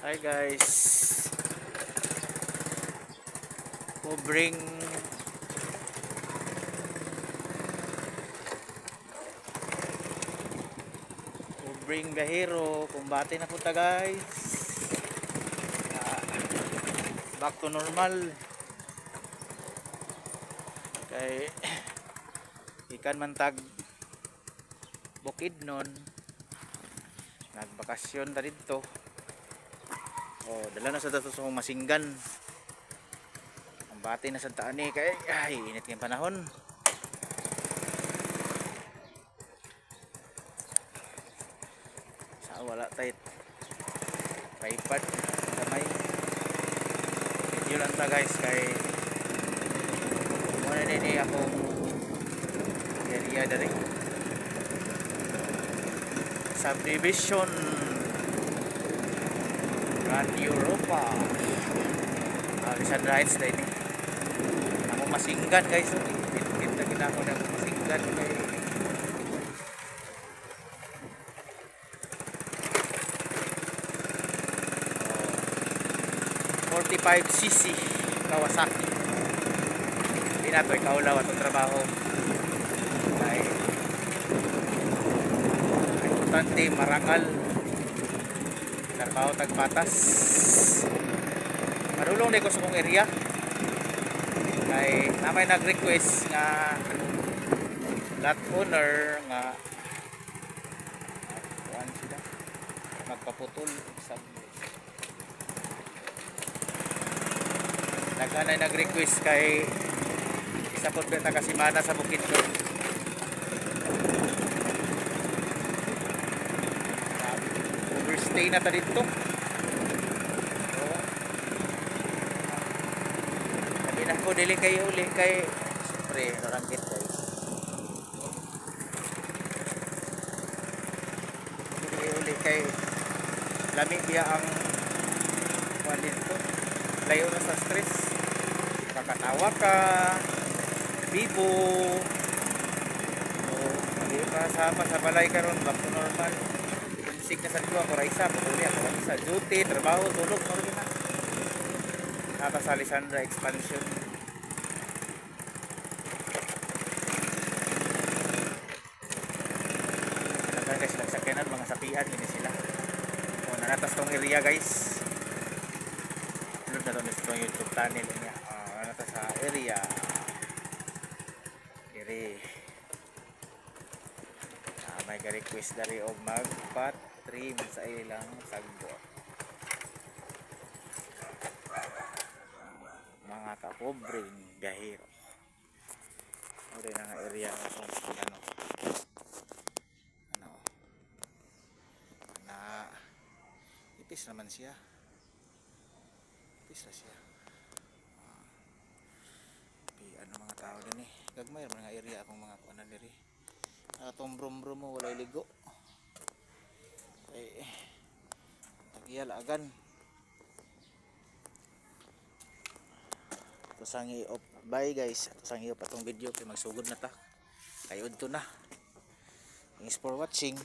Hi guys, covering Biyahero, kumbate na punta guys. Ah, Back to normal. Kay ikan man tag bukid nun. Nagbakasyon ta dito. Oh, dala na sa dato sa Masinggan. Ang bati na sa taani kay ay init ng panahon. Sa wala tay tripod kamay. Video lang ta guys kay muna nini akong area dari subdivision Grand Europa. Alexandra Heights dahil ako Masinggan guys. Kita kita ako ng Masinggan kay 45cc Kawasaki. Hindi na ito ikaulaw at trabaho ay importante marangal trabaho tagpatas. Marulong din ko sa kong area kay namay nag-request nga lot owner nga sila magpaputol sa naghanay nag-request kay isa po na kasimana sa bukid ko. Overstay na ta dito. So, sabi na ko dili kayo uli kay siyempre narangkit guys. Dili kayo uli kay lami biya ang kuwan dito. Layo na sa stress. Kakatawa ka bibo so hindi pa sa balay karon back to normal. Sick na sa dua ko raisa paguli ako sa duty trabaho tulog mo rin na nata sa Alexandra expansion. Nagkan guys nagsakinan mga sapian ini sila so nanatas tong area guys. Tulog na itong YouTube channel niya nata sa area may ka-request dari og magpa-trim sa ilang sagbot mga kapobreng biyahero. Uri na nga area ano na ipis naman siya ipis na siya ano mga tao din gagmay naman nga area akong mga kuanan diri atong brum-brum mo walay ligo ay tagiya laagan ito sangi op bye guys ito sangi op atong video kay magsugod na ta kay udto na thanks for watching.